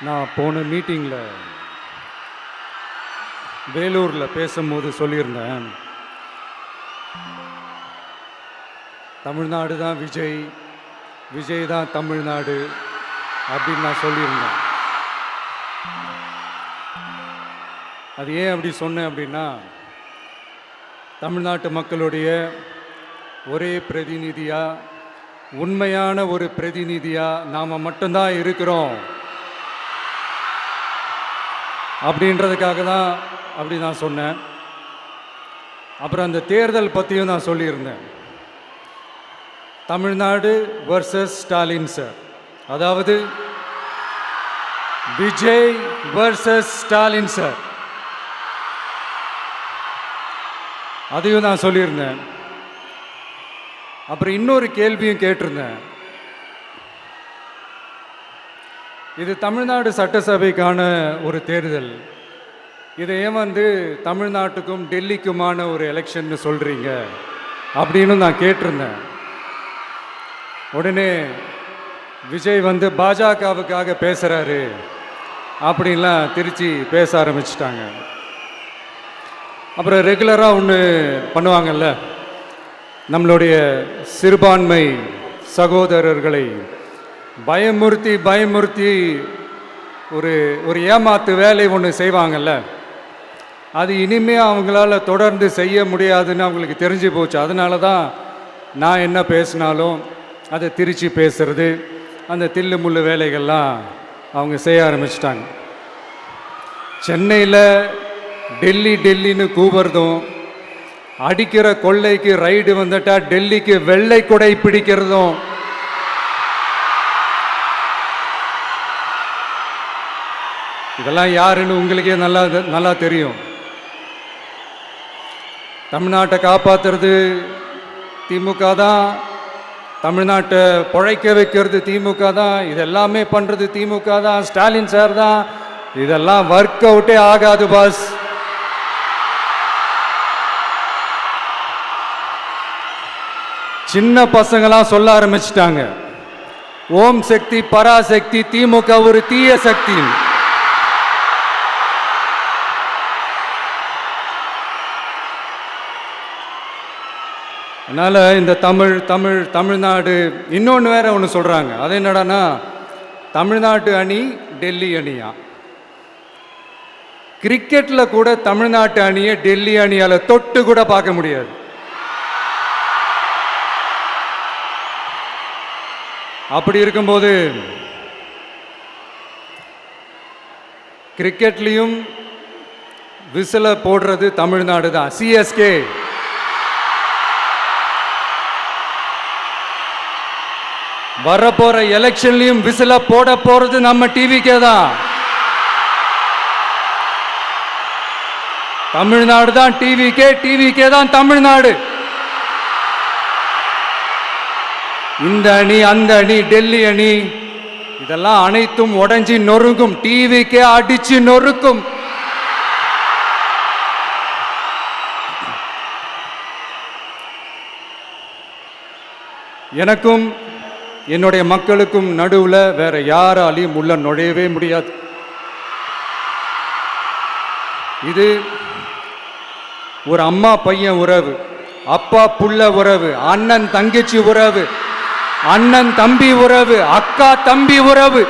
நான் போன மீட்டிங்கில் வேலூரில் பேசும்போது சொல்லியிருந்தேன், தமிழ்நாடு தான் விஜய், விஜய் தான் தமிழ்நாடு அப்படின்னு நான் சொல்லியிருந்தேன். அது ஏன் அப்படி சொன்னேன் அப்படின்னா, தமிழ்நாட்டு மக்களுடைய ஒரே பிரதிநிதியாக, உண்மையான ஒரு பிரதிநிதியாக நாம் மட்டும்தான் இருக்கிறோம் அப்படின்றதுக்காக தான் அப்படி நான் சொன்னேன். அப்புறம் அந்த தேர்தல் பற்றியும் நான் சொல்லியிருந்தேன். தமிழ்நாடு வர்சஸ் ஸ்டாலின் சார், அதாவது விஜய் வர்சஸ் ஸ்டாலின் சார், அதையும் நான் சொல்லியிருந்தேன். அப்புறம் இன்னொரு கேள்வியும் கேட்டிருந்தேன். இது தமிழ்நாடு சட்டசபைக்கான ஒரு தேர்தல், இதை ஏன் தமிழ்நாட்டுக்கும் டெல்லிக்குமான ஒரு எலெக்ஷன்னு சொல்கிறீங்க அப்படின்னு நான் கேட்டிருந்தேன். உடனே விஜய் பாஜகவுக்காக பேசுகிறாரு அப்படின்லாம் திருச்சி பேச ஆரம்பிச்சிட்டாங்க. அப்புறம் ரெகுலராக ஒன்று பண்ணுவாங்கல்ல, நம்மளுடைய சிறுபான்மை சகோதரர்களை பயமுறுத்தி பயமுறுத்தி ஒரு ஏமாத்து வேலை ஒன்று செய்வாங்கல்ல, அது இனிமேல் அவங்களால தொடர்ந்து செய்ய முடியாதுன்னு அவங்களுக்கு தெரிஞ்சு போச்சு. அதனால தான் நான் என்ன பேசினாலும் அதை திருச்சி பேசுறது, அந்த தில்லு முள்ளு வேலைகள்லாம் அவங்க செய்ய ஆரம்பிச்சிட்டாங்க. சென்னையில் டெல்லி டெல்லின்னு கூவுறதும், அடிக்கிற கொள்ளைக்கு ரைடு வந்துட்டா டெல்லிக்கு வெள்ளை கொடை பிடிக்கிறதும், இதெல்லாம் யாருன்னு உங்களுக்கே நல்லா தெரியும். தமிழ்நாட்டை காப்பாற்றுறது திமுக தான், தமிழ்நாட்டை பிழைக்க வைக்கிறது திமுக தான், இதெல்லாமே பண்ணுறது திமுக தான், ஸ்டாலின் சார் தான். இதெல்லாம் ஒர்க் அவுட்டே ஆகாது பாஸ். சின்ன பசங்களாம் சொல்ல ஆரம்பிச்சிட்டாங்க, ஓம் சக்தி பராசக்தி, திமுக ஒரு தீய சக்தி. அதனால் இந்த தமிழ்நாடு இன்னொன்று வேற ஒன்று சொல்கிறாங்க. அது என்னடான்னா, தமிழ்நாட்டு அணி டெல்லி அணியா. கிரிக்கெட்டில் கூட தமிழ்நாட்டு அணியை டெல்லி அணியால் தொட்டு கூட பார்க்க முடியாது. அப்படி இருக்கும்போது கிரிக்கெட்லேயும் விசில போடுறது தமிழ்நாடு தான், சிஎஸ்கே. வரப்போற எலெக்ஷன்லையும் விசில போட போறது நம்ம டிவிக்கே தான். தமிழ்நாடு தான் டிவிக்கே, டிவிக்கே தான் தமிழ்நாடு. இந்த அணி அந்த அணி டெல்லி அணி இதெல்லாம் அனைத்தும் உடைஞ்சி நொறுங்கும், டிவிக்கே அடிச்சு நொறுக்கும். எனக்கும் என்னுடைய மக்களுக்கும் நடுவில் வேற யாராலையும் உள்ள நுழையவே முடியாது. இது ஒரு அம்மா பையன் உறவு, அப்பா புள்ள உறவு, அண்ணன் தங்கச்சி உறவு, அண்ணன் தம்பி உறவு, அக்கா தம்பி உறவு.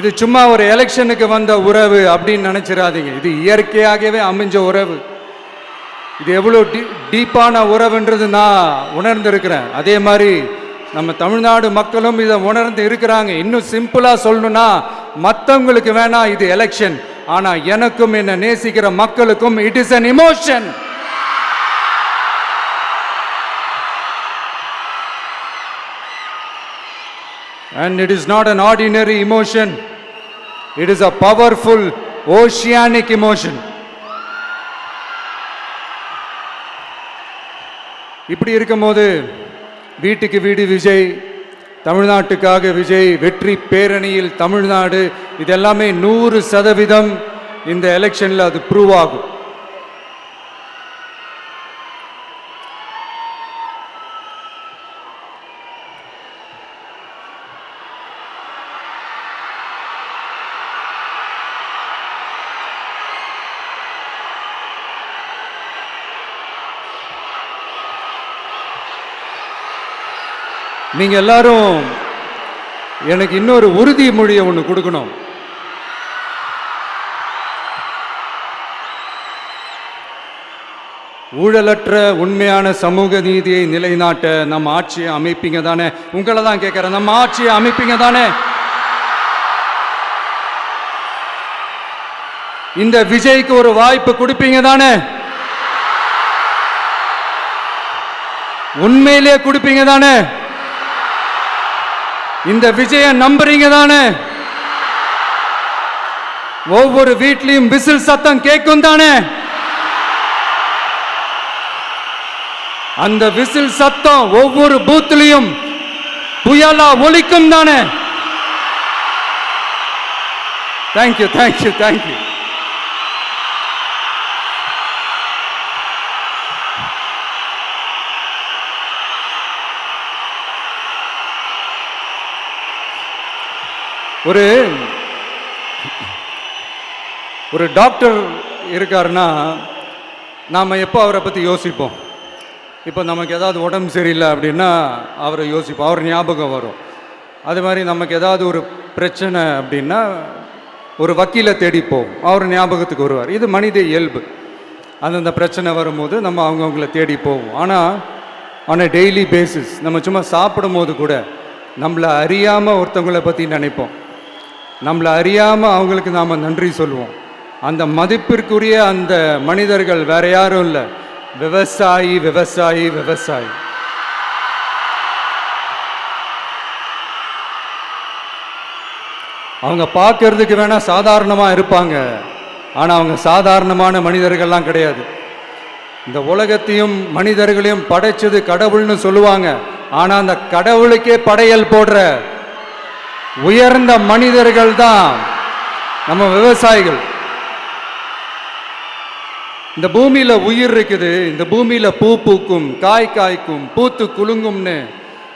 இது சும்மா ஒரு எலெக்ஷனுக்கு வந்த உறவு அப்படின்னு நினைச்சிடாதீங்க. இது இயற்கையாகவே அமைஞ்ச உறவு. இது எவ்வளோ டீப்பான உறவுன்றது நான் உணர்ந்திருக்கிறேன். அதே மாதிரி நம்ம தமிழ்நாடு மக்களும் இதை உணர்ந்து இருக்கிறாங்க. இன்னும் சிம்பிளா சொல்லணும்னா, மற்றவங்களுக்கு வேணா இது எலெக்ஷன், ஆனா எனக்கும் என்ன நேசிக்கிற மக்களுக்கும் it is an emotion. And it is not an ordinary emotion. It is a powerful oceanic emotion. இப்படி இருக்கும்போது வீட்டுக்கு வீடு விஜய், தமிழ்நாட்டுக்காக விஜய், வெற்றி பேரணியில் தமிழ்நாடு, இதெல்லாமே 100% இந்த எலெக்ஷன்ல அது ப்ரூவ் ஆகும். நீங்க எல்லாரும் எனக்கு இன்னொரு உறுதிமொழியை ஒன்று கொடுக்கணும். ஊழலற்ற உண்மையான சமூக நீதியை நிலைநாட்ட நம்ம ஆட்சியை அமைப்பீங்க தானே? உங்களை தான் கேட்கிறேன், நம்ம ஆட்சியை அமைப்பீங்க தானே? இந்த விஜய்க்கு ஒரு வாய்ப்பு கொடுப்பீங்க தானே? உண்மையிலே கொடுப்பீங்க தானே? இந்த விஜயை நம்புறீங்க தானே? ஒவ்வொரு வீட்லயும் விசில் சத்தம் கேட்கும் தானே? அந்த விசில் சத்தம் ஒவ்வொரு பூத்திலையும் புயலா ஒலிக்கும் தானே? Thank you, thank you, thank you. ஒரு டாக்டர் இருக்காருன்னா நாம் எப்போ அவரை பற்றி யோசிப்போம்? இப்போ நமக்கு ஏதாவது உடம்பு சரியில்லை அப்படின்னா அவரை யோசிப்போம், அவர் ஞாபகம் வரும். அது மாதிரி நமக்கு ஏதாவது ஒரு பிரச்சனை அப்படின்னா ஒரு வக்கீலை தேடிப்போம், அவர் ஞாபகத்துக்கு வருவார். இது மனித இயல்பு. அந்தந்த பிரச்சனை வரும்போது நம்ம அவங்கவுங்கள தேடி போவோம். ஆனால் ஆன் அ டெய்லி பேசிஸ் நம்ம சும்மா சாப்பிடும் போது கூட நம்மளை அறியாமல் ஒருத்தவங்களை பற்றி நினைப்போம், நம்மளை அறியாமல் அவங்களுக்கு நாம் நன்றி சொல்லுவோம். அந்த மதிப்பிற்குரிய அந்த மனிதர்கள் வேற யாரும் இல்லை, விவசாயி, விவசாயி, விவசாயி. அவங்க பார்க்கறதுக்கு வேணா சாதாரணமாக இருப்பாங்க, ஆனால் அவங்க சாதாரணமான மனிதர்கள்லாம் கிடையாது. இந்த உலகத்தையும் மனிதர்களையும் படைச்சது கடவுள்னு சொல்லுவாங்க, ஆனால் அந்த கடவுளுக்கே படையல் போடுற உயர்ந்த மனிதர்கள் தான் நம்ம விவசாயிகள். இந்த பூமியில உயிர் இருக்குது, இந்த பூமியில பூ பூக்கும், காய் காய்க்கும், பூத்து குலுங்கும்னு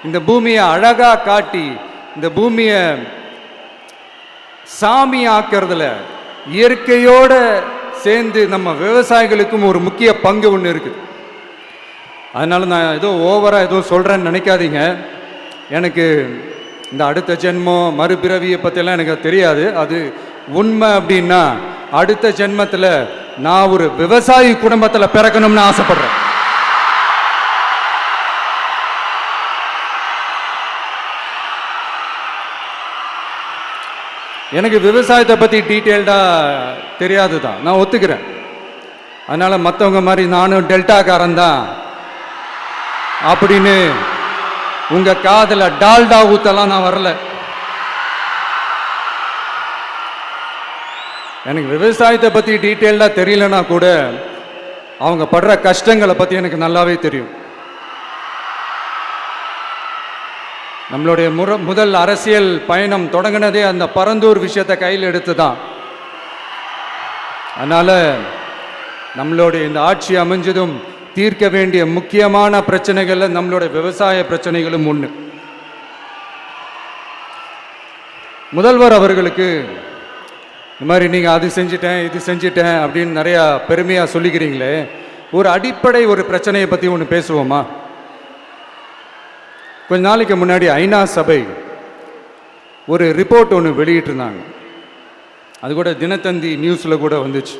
இந்த பூமியை அழகா காட்டி இந்த பூமியை சாமி ஆக்கிறதுல இயற்கையோட சேர்ந்து நம்ம விவசாயிகளுக்கும் ஒரு முக்கிய பங்கு ஒன்று இருக்குது. அதனால நான் ஏதோ ஓவரா ஏதோ சொல்றேன்னு நினைக்காதீங்க. எனக்கு இந்த அடுத்த ஜென்மம் மறுபிறவியை பற்றியெல்லாம் எனக்கு தெரியாது. அது உண்மை அப்படின்னா அடுத்த ஜென்மத்தில் நான் ஒரு விவசாயி குடும்பத்தில் பிறக்கணும்னு ஆசைப்படுறேன். எனக்கு விவசாயத்தை பற்றி டீட்டெயில்டாக தெரியாது தான், நான் ஒத்துக்கிறேன். அதனால் மற்றவங்க மாதிரி நானும் டெல்டாக்காரன் தான் அப்படின்னு உங்கள் காதில் டால்டா ஊத்தலாம் நான் வரல. எனக்கு விவசாயத்தை பற்றி டீட்டெயில்டாக தெரியலனா கூட அவங்க படுற கஷ்டங்களை பற்றி எனக்கு நல்லாவே தெரியும். நம்மளுடைய முதல் அரசியல் பயணம் தொடங்கினதே அந்த பரந்தூர் விஷயத்தை கையில் எடுத்து தான். அதனால் நம்மளுடைய இந்த ஆட்சி அமைஞ்சதும் தீர்க்க வேண்டிய முக்கியமான பிரச்சனைகளில் நம்மளுடைய விவசாய பிரச்சனைகளும் ஒன்று. முதல்வர் அவர்களுக்கு இந்த மாதிரி நீங்கள் அது செஞ்சிட்டேன் இது செஞ்சிட்டேன் அப்படின்னு நிறையா பெருமையாக சொல்லிக்கிறீங்களே, ஒரு அடிப்படை ஒரு பிரச்சனையை பற்றி ஒன்று பேசுவோமா? கொஞ்ச நாளைக்கு முன்னாடி ஐநா சபை ஒரு ரிப்போர்ட் ஒன்று வெளியிட்டிருந்தாங்க. அது கூட தினத்தந்தி நியூஸில் கூட வந்துச்சு.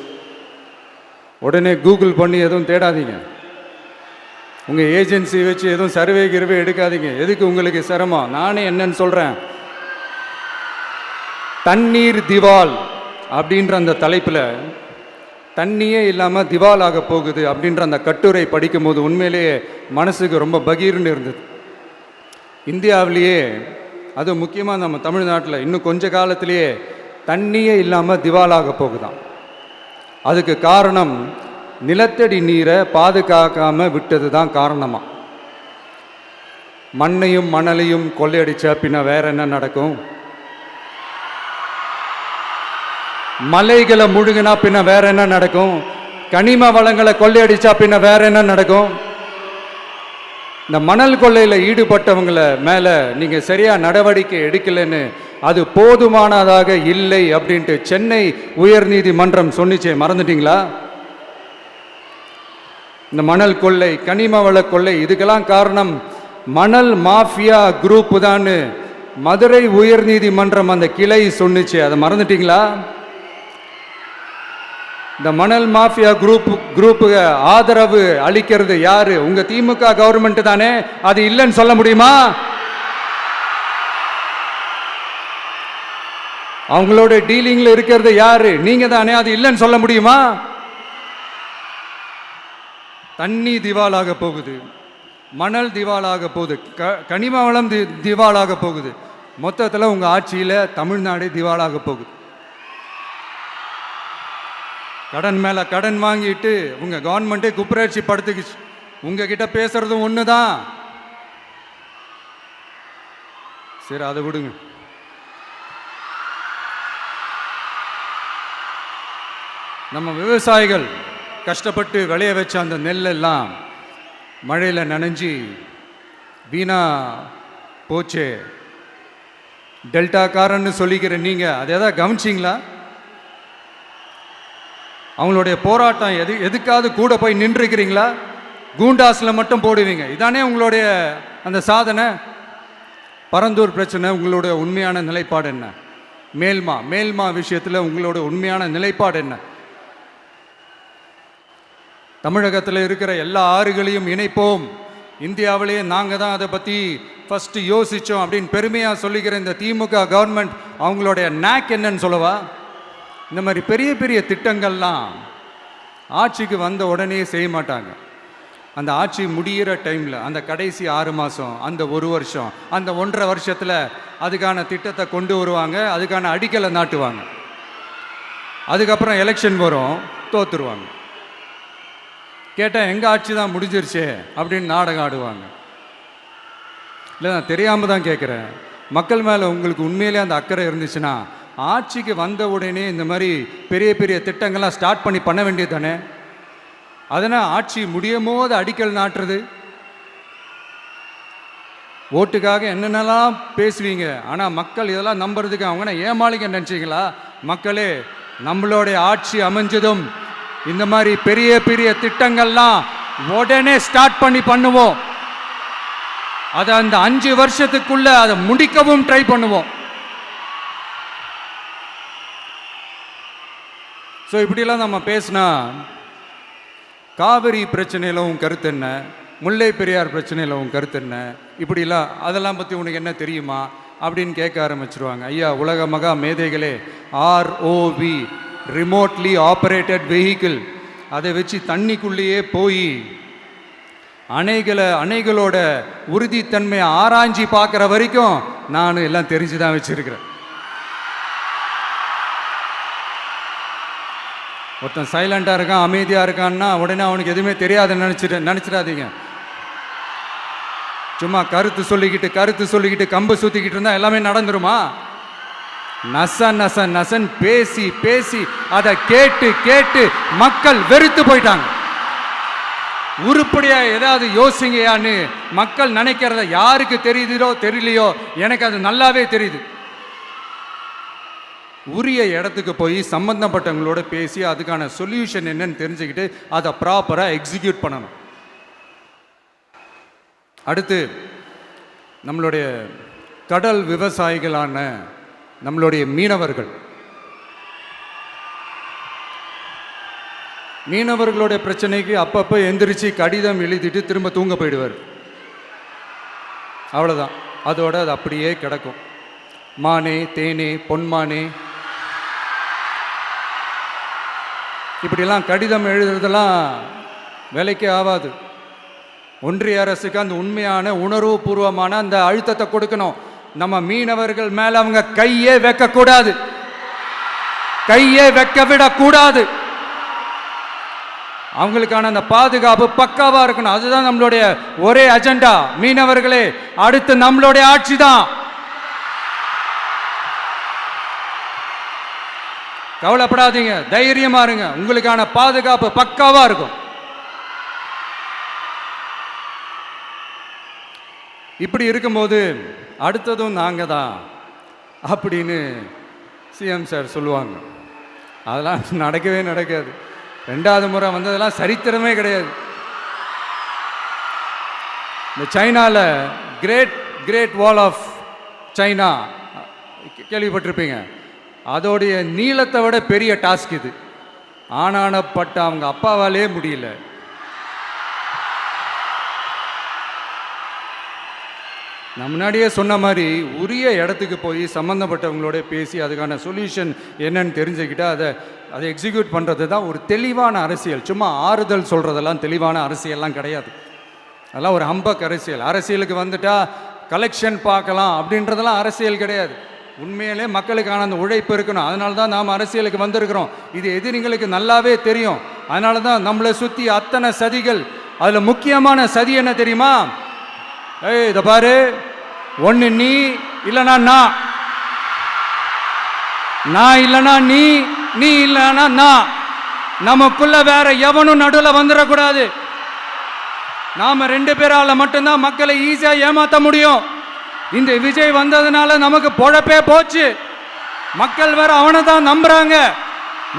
உடனே கூகுள் பண்ணி எதுவும் தேடாதீங்க, உங்கள் ஏஜென்சி வச்சு எதுவும் சர்வே கிருவே எடுக்காதீங்க. எதுக்கு உங்களுக்கு சிரமம்? நானே என்னன்னு சொல்கிறேன். தண்ணீர் திவால் அப்படின்ற அந்த தலைப்பில் தண்ணியே இல்லாமல் திவால் ஆக போகுது அப்படின்ற அந்த கட்டுரை படிக்கும்போது உண்மையிலேயே மனசுக்கு ரொம்ப பகீர்னு இருந்தது. இந்தியாவிலேயே அது முக்கியமாக நம்ம தமிழ்நாட்டில் இன்னும் கொஞ்ச காலத்திலேயே தண்ணியே இல்லாமல் திவாலாக போகுதான். அதுக்கு காரணம் நிலத்தடி நீரை பாதுகாக்காமல் விட்டது தான் காரணமாக. மண்ணையும் மணலையும் கொள்ளையடிச்சா பின்ன வேற என்ன நடக்கும்? மலைகளை முழுகினா பின்ன வேற என்ன நடக்கும்? கனிம வளங்களை கொள்ளையடிச்சா பின்ன வேற என்ன நடக்கும்? இந்த மணல் கொள்ளையில் ஈடுபட்டவங்களை மேலே நீங்கள் சரியாக நடவடிக்கை எடுக்கலைன்னு அது போதுமானதாக இல்லை அப்படின்ட்டு சென்னை உயர்நீதிமன்றம் சொன்னிச்சே, மறந்துட்டீங்களா? இந்த மணல் கொள்ளை, கனிம வள கொள்ளை, இதுக்கெல்லாம் காரணம் மணல் மாஃபியா குரூப் தான் மதுரை உயர்நீதிமன்றம் அந்த கிளை சொன்னுச்சு. அதை மறந்துட்டீங்களா? இந்த மணல் மாஃபியா குரூப்புக்கு ஆதரவு அளிக்கிறது யாரு? உங்க திமுக கவர்மெண்ட் தானே. அது இல்லைன்னு சொல்ல முடியுமா? அவங்களோட டீலிங்ல இருக்கிறது யாரு? நீங்க தானே. அது இல்லைன்னு சொல்ல முடியுமா? தண்ணி திவாலாக போகுது, மணல் திவாலாக போகுது, கனிம வளம் திவாலாக போகுது. மொத்தத்தில் உங்க ஆட்சியில தமிழ்நாடு திவாலாக போகுது. கடன் மேல கடன் வாங்கிட்டு உங்க கவர்மெண்ட்டே குப்பராட்சி படுத்துக்குச்சு. உங்ககிட்ட பேசுறதும் ஒண்ணுதான். சரி, அதை விடுங்க. நம்ம விவசாயிகள் கஷ்டப்பட்டு விளைய வச்ச அந்த நெல்லெல்லாம் மழையில் நனைஞ்சி வீணா போச்சே. டெல்டாக்காரன்னு சொல்லிக்கிற நீங்கள் அதை எதாவது கவனிச்சிங்களா? அவங்களுடைய போராட்டம் எதுக்காவது கூட போய் நின்றுக்கிறீங்களா? கூண்டாஸில் மட்டும் போடுவீங்க. இதானே உங்களுடைய அந்த சாதனை. பரந்தூர் பிரச்சனை, உங்களுடைய உண்மையான நிலைப்பாடு என்ன? மேல்மா விஷயத்தில் உங்களோட உண்மையான நிலைப்பாடு என்ன? தமிழகத்தில் இருக்கிற எல்லா ஆறுகளையும் இணைப்போம், இந்தியாவிலேயே நாங்கள் தான் அதை பற்றி ஃபஸ்ட்டு யோசித்தோம் அப்படின்னு பெருமையாக சொல்லிக்கிற இந்த திமுக கவர்மெண்ட் அவங்களுடைய நாக் என்னன்னு சொல்லவா? இந்த மாதிரி பெரிய பெரிய திட்டங்கள்லாம் ஆட்சிக்கு வந்த உடனே செய்ய மாட்டாங்க. அந்த ஆட்சி முடிகிற டைமில், அந்த கடைசி 6 மாதம், அந்த 1 வருஷம், அந்த 1.5 வருஷத்தில் அதுக்கான திட்டத்தை கொண்டு வருவாங்க, அதுக்கான அடிக்கலை நாட்டுவாங்க. அதுக்கப்புறம் எலெக்ஷன் வரும், தோத்துருவாங்க. கேட்டால் எங்கள் ஆட்சி தான் முடிஞ்சிருச்சே அப்படின்னு நாடகம் ஆடுவாங்க. இல்லை, நான் தெரியாமல் தான் கேட்குறேன். மக்கள் மேலே உங்களுக்கு உண்மையிலே அந்த அக்கறை இருந்துச்சுன்னா ஆட்சிக்கு வந்த உடனே இந்த மாதிரி பெரிய பெரிய திட்டங்கள்லாம் ஸ்டார்ட் பண்ண வேண்டியது தானே. அதனால் ஆட்சி முடியும் போது அடிக்கல் நாட்டுறது. ஓட்டுக்காக என்னென்னலாம் பேசுவீங்க, ஆனால் மக்கள் இதெல்லாம் நம்புறதுக்கு அவங்க ஏமாளிங்க நினச்சிங்களா? மக்களே, நம்மளுடைய ஆட்சி அமைஞ்சதும் இந்த மாதிரி பெரிய பெரிய திட்டங்கள்லாம் உடனே ஸ்டார்ட் பண்ணுவோம். அதை அந்த 5 வருஷத்துக்குள்ள அதை முடிக்கவும் ட்ரை பண்ணுவோம். ஸோ இப்படிலாம் நம்ம பேசினா காவிரி பிரச்சனையில் உன் கருத்து என்ன, முல்லை பெரியார் பிரச்சனையில் உன் கருத்து என்ன, இப்படிலாம் அதெல்லாம் பற்றி உனக்கு என்ன தெரியுமா அப்படின்னு கேட்க ஆரம்பிச்சிருவாங்க. ஐயா, உலக மகா மேதைகளே, ROV, ரிமோட்லி ஆப்ரேட்டட் வெஹிக்கிள், அதை வச்சு தண்ணிக்குள்ளேயே போய் அணைகளோட உறுதித்தன்மையை ஆராய்ச்சி பார்க்குற வரைக்கும் நான் எல்லாம் தெரிஞ்சு தான் வச்சிருக்கிறேன். ஒருத்தன் சைலண்டாக இருக்கான், அமைதியாக இருக்கான்னா உடனே அவனுக்கு எதுவுமே தெரியாதுன்னு நினச்சிடாதீங்க. சும்மா கருத்து சொல்லிக்கிட்டு கம்பு சுற்றிக்கிட்டு இருந்தால் எல்லாமே நடந்துருமா? நசன் பேசி அதை கேட்டு மக்கள் வெறுத்து போயிட்டாங்க. உருப்படியா ஏதாவது யோசிங்கயான்னு மக்கள் நினைக்கிறத யாருக்கு தெரியுதோ தெரியலையோ, எனக்கு அது நல்லாவே தெரியுது. உரிய இடத்துக்கு போய் சம்பந்தப்பட்டவங்களோட பேசி அதுக்கான சொல்யூஷன் என்னன்னு தெரிஞ்சுக்கிட்டு அதை ப்ராப்பராக எக்ஸிக்யூட் பண்ணணும். அடுத்து, நம்மளுடைய கடல் விவசாயிகளான நம்மளுடைய மீனவர்களுடைய பிரச்சனைக்கு அப்பப்போ எந்திரிச்சு கடிதம் எழுதிட்டு திரும்ப தூங்க போயிடுவார். அவ்வளோதான், அதோட அது அப்படியே கிடக்கும். மானே, தேனே, பொன்மானே, இப்படிலாம் கடிதம் எழுதுறதெல்லாம் வேலைக்கே ஆகாது. ஒன்றிய அரசுக்கு அந்த உண்மையான உணர்வுபூர்வமான அந்த அழுத்தத்தை கொடுக்கணும். நம்ம மீனவர்கள் மேல அவங்க கையே வைக்கக்கூடாது, கையே வைக்க விடக்கூடாது. அவங்களுக்கான அந்த பாதுகாப்பு பக்காவா இருக்கணும். அதுதான் நம்மளுடைய ஒரே அஜெண்டா. மீனவர்களே, அடுத்து நம்மளுடைய ஆட்சி தான். கவலைப்படாதீங்க, தைரியமா இருங்க. உங்களுக்கான பாதுகாப்பு பக்காவா இருக்கும். இப்படி இருக்கும்போது அடுத்ததும் நாங்கள் தான் அப்படின்னு சிஎம் சார் சொல்லுவாங்க. அதெல்லாம் நடக்காது. 2வது முறை வந்ததெல்லாம் சரித்திரமே கிடையாது. இந்த சைனாவில் கிரேட் வால் ஆஃப் சைனா கேள்விப்பட்டிருப்பீங்க. அதோடைய நீளத்தை விட பெரிய டாஸ்க் இது. ஆனானப்பட்ட அவங்க அப்பாவாலே முடியல. நான் முன்னாடியே சொன்ன மாதிரி உரிய இடத்துக்கு போய் சம்மந்தப்பட்டவங்களோட பேசி அதுக்கான சொல்யூஷன் என்னன்னு தெரிஞ்சுக்கிட்டா அதை எக்ஸிக்யூட் பண்ணுறது தான் ஒரு தெளிவான அரசியல். சும்மா ஆறுதல் சொல்கிறதெல்லாம் தெளிவான அரசியல்லாம் கிடையாது. அதெல்லாம் ஒரு ஹம்பக் அரசியல். அரசியலுக்கு வந்துட்டா கலெக்ஷன் பார்க்கலாம் அப்படின்றதெல்லாம் அரசியல் கிடையாது. உண்மையிலே மக்களுக்கான அந்த உழைப்பு இருக்கணும். அதனால தான் நாம் அரசியலுக்கு வந்திருக்கிறோம். இது எதிரிங்களுக்கு நல்லாவே தெரியும். அதனால தான் நம்மளை சுற்றி அத்தனை சதிகள். அதில் முக்கியமான சதி என்ன தெரியுமா? இதை பாரு, ஒன்று நீ இல்லைனா நான் இல்லைனா நீ இல்லைனா நான். நமக்குள்ள வேற எவனும் நடுவில் வந்துடக்கூடாது. நாம 2 பேரால மட்டும்தான் மக்களை ஈஸியா ஏமாற்ற முடியும். இந்த விஜய் வந்ததுனால நமக்கு பொழப்பே போச்சு. மக்கள் வேற அவனை தான் நம்புறாங்க.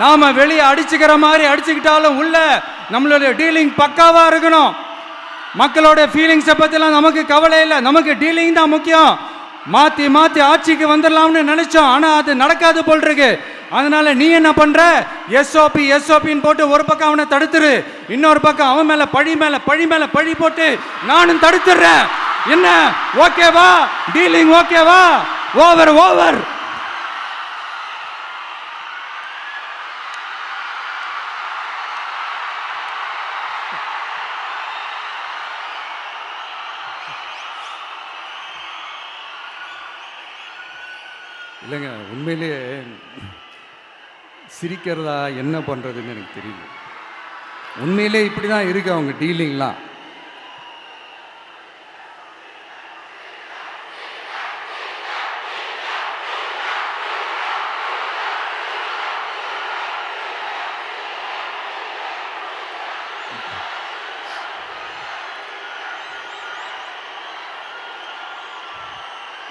நாம வெளியே அடிச்சுக்கிற மாதிரி அடிச்சுக்கிட்டாலும் உள்ள நம்மளுடைய டீலிங் பக்காவா இருக்கணும். மக்களோட ஃபீலிங்ஸை பத்திலாம் நமக்கு கவலை இல்லை. நமக்கு டீலிங் தான் முக்கியம். மாத்தி ஆட்சிக்கு வந்துடலாம்னு நினைச்சோம். ஆனா அது நடக்காது போல் இருக்கு. அதனால நீ என்ன பண்ற? எஸ்ஓபின்னு போட்டு ஒரு பக்கம் அவனை தடுத்துரு, இன்னொரு பக்கம் அவன் மேல பழி போட்டு நானும் தடுத்துறேன். என்ன ஓகேவா? டீலிங் ஓகேவா? ஓவர். இல்லைங்க, உண்மையிலேயே சிரிக்கிறதா என்ன பண்ணுறதுன்னு எனக்கு தெரியல. உண்மையிலே இப்படி தான் இருக்கு அவங்க டீலிங்லாம்.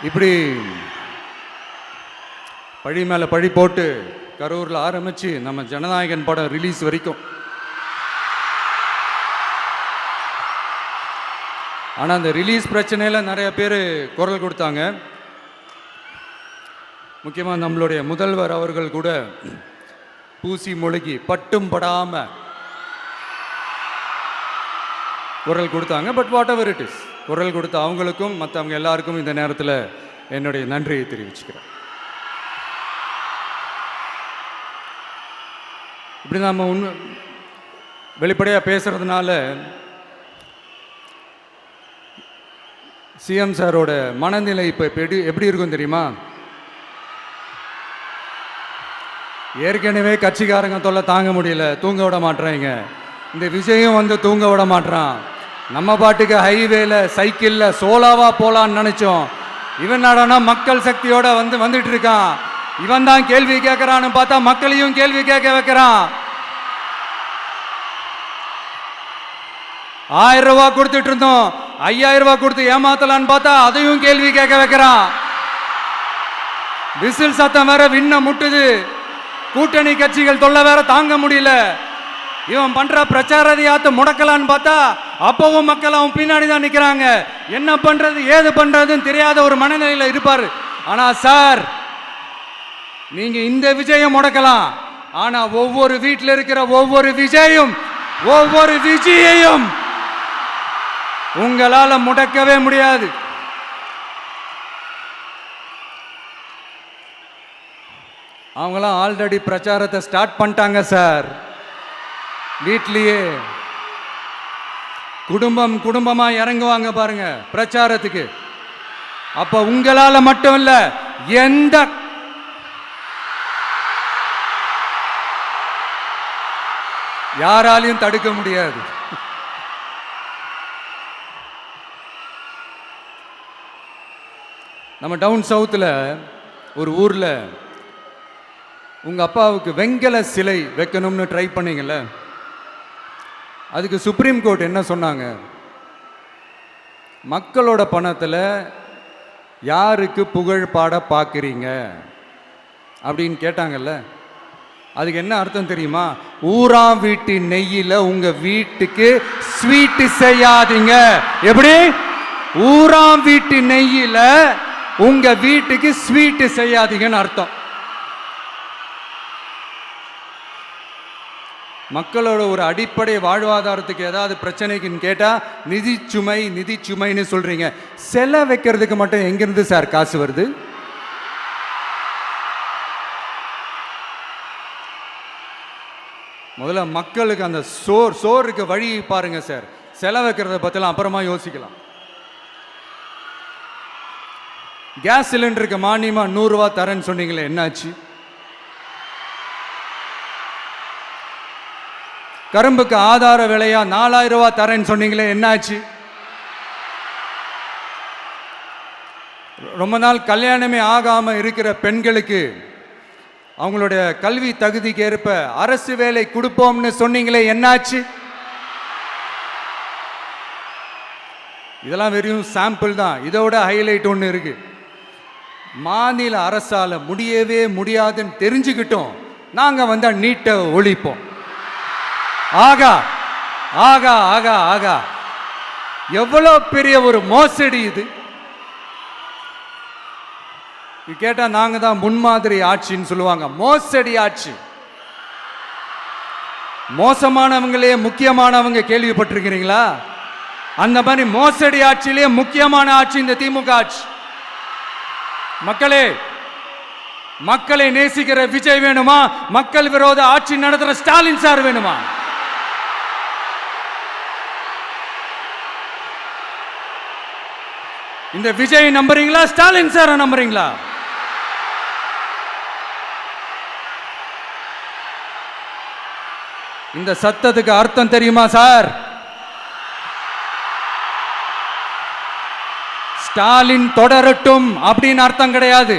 இப்படி பழி மேலே பழி போட்டு கரூரில் ஆரம்பித்து நம்ம ஜனநாயகன் படம் ரிலீஸ் வரைக்கும். ஆனால் அந்த ரிலீஸ் பிரச்சனையில் நிறைய பேர் குரல் கொடுத்தாங்க. முக்கியமாக நம்மளுடைய முதல்வர் அவர்கள் கூட பூசி மொழிகி பட்டும் படாமல் குரல் கொடுத்தாங்க. But what ever it is, குரல் கொடுத்த அவங்களுக்கும் மற்றவங்க எல்லாருக்கும் இந்த நேரத்தில் என்னுடைய நன்றியை தெரிவிச்சுக்கிறேன். இப்படி நம்ம வெளிப்படையாக பேசுறதுனால சிஎம் சாரோட மனநிலை இப்போ எப்படி இருக்கும் தெரியுமா? ஏற்கனவே கட்சிக்காரங்க தொல்லை தாங்க முடியல, தூங்க விட மாட்டேறாங்க. இந்த விஜயும் வந்து தூங்க விட மாட்டான். நம்ம பாட்டுக்கு ஹைவேல சைக்கிளில் சோலாவா போலான்னு நினைச்சோம். இவன் நாடானா மக்கள் சக்தியோட வந்துட்டு இருக்கான். இவன் தான் கேள்வி கேட்கறான்னு பார்த்தா மக்களையும் கேள்வி கேட்க வைக்கிறான். 1000 ரூபாய் கொடுத்துட்டு இருந்தோம், 5000 ரூபாய் கொடுத்து ஏமாத்தலான்னு பார்த்தா அதையும் கேள்வி கேட்க வைக்கிறான். விசில் சத்தம் வேற விண்ண முட்டுது. கூட்டணி கட்சிகள் தொல்லை வேற தாங்க முடியல. இவன் பண்ற பிரச்சாரத்தையாத்த முடக்கலான்னு பார்த்தா அப்பவும் மக்கள் அவன் பின்னாடி தான் நிற்கிறாங்க. என்ன பண்றது ஏது பண்றதுன்னு தெரியாத ஒரு மனநிலையில் இருப்பாரு. ஆனா சார், நீங்க இந்த விஜயம் முடக்கலாம். ஆனா ஒவ்வொரு வீட்டில் இருக்கிற ஒவ்வொரு விஜயையும் உங்களால முடக்கவே முடியாது. அவங்களாம் ஆல்ரெடி பிரச்சாரத்தை ஸ்டார்ட் பண்ணிட்டாங்க சார். வீட்லயே குடும்பமா இறங்குவாங்க பாருங்க பிரச்சாரத்துக்கு. அப்ப உங்களால மட்டும் இல்ல, எந்த யாராலையும் தடுக்க முடியாது. நம்ம டவுன் சவுத்தில் ஒரு ஊரில் உங்கள் அப்பாவுக்கு வெங்கல சிலை வைக்கணும்னு ட்ரை பண்ணீங்கல்ல, அதுக்கு சுப்ரீம் கோர்ட் என்ன சொன்னாங்க? மக்களோட பணத்தில் யாருக்கு புகழ் பாட பார்க்குறீங்க அப்படின்னு கேட்டாங்கல்ல. அதுக்கு என்ன அர்த்தம் தெரியுமா? ஊராம் வீட்டு நெய்யில் உங்கள் வீட்டுக்கு ஸ்வீட்டு செய்யாதீங்க. எப்படி? ஊராம் வீட்டு நெய்யில உங்க வீட்டுக்கு ஸ்வீட் செய்யாதீங்கன்னு அர்த்தம். மக்களோட ஒரு அடிப்படை வாழ்வாதாரத்துக்கு ஏதாவது பிரச்சனைக்குன்னு கேட்டா நிதி சுமைன்னு சொல்றீங்க. செல வைக்கிறதுக்கு மட்டும் எங்கிருந்து சார் காசு வருது? முதல்ல மக்களுக்கு அந்த சோறுக்கு வழி பாருங்க சார். செல வைக்கிறத பத்திலாம் அப்புறமா யோசிக்கலாம். கேஸ் சிலிண்டருக்கு மானியமா 100 ரூபா தரேன்னு சொன்னீங்களே, என்னாச்சு? கரும்புக்கு ஆதார விலையா 4000 ரூபாய் தரேன்னு சொன்னீங்களே, என்னாச்சு? ரொம்ப நாள் கல்யாணமே ஆகாம இருக்கிற பெண்களுக்கு அவங்களுடைய கல்வி தகுதிக்கு ஏற்ப அரசு வேலை கொடுப்போம்னு சொன்னீங்களே, என்னாச்சு? இதெல்லாம் வெறும் சாம்பிள் தான். இதோட ஹைலைட் ஒன்று இருக்கு. மாநில அரசால முடியவே முடியாதுன்னு தெரிஞ்சுக்கிட்டோம், நாங்க வந்தா நீட்டை ஒழிப்போம். ஆகா ஆகா ஆகா ஆகா, எவ்வளவு பெரிய ஒரு மோசடி இது! கேட்டா நாங்க தான் முன்மாதிரி ஆட்சின்னு சொல்லுவாங்க. மோசடி ஆட்சி. மோசமானவங்களே முக்கியமானவங்க கேள்விப்பட்டிருக்கிறீங்களா? அந்த மாதிரி மோசடி ஆட்சியிலே முக்கியமான ஆட்சி இந்த திமுக ஆட்சி. மக்களே, மக்களை நேசிக்கிற விஜய் வேணுமா? மக்கள் விரோத ஆட்சி நடத்துற ஸ்டாலின் சார் வேணுமா? இந்த விஜய் நம்புறீங்களா, ஸ்டாலின் சார் நம்புறீங்களா? இந்த சத்தத்துக்கு அர்த்தம் தெரியுமா சார்? ஸ்டாலின் தொடரட்டும் அப்படின்னு அர்த்தம் கிடையாது.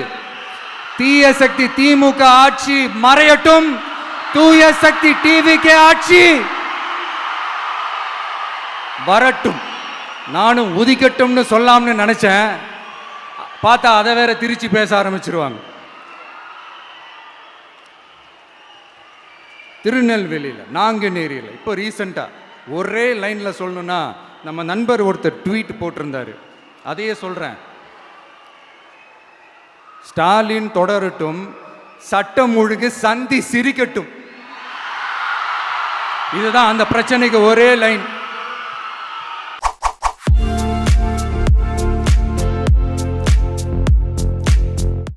தீய சக்தி திமுக ஆட்சி மறையட்டும், தூய சக்தி டிவிகே ஆட்சி வரட்டும். நானும் உதிக்கட்டும்னு சொல்லாம்னு நினைச்சேன், பார்த்தா அதை வேற திருச்சி பேச ஆரம்பிச்சிருவாங்க. திருநெல்வேலியில், நாங்குநேரியில் இப்போ ரீசெண்டா ஒரே லைன்ல சொல்லணும்னா, நம்ம நண்பர் ஒருத்தர் ட்வீட் போட்டிருந்தாரு, அதையே சொல்றேன். ஸ்டாலின் தொடரட்டும், சட்டம் ஒழுங்கு சந்தி சிரிக்கட்டும். இதுதான் அந்த பிரச்சனைக்கு ஒரே லைன்.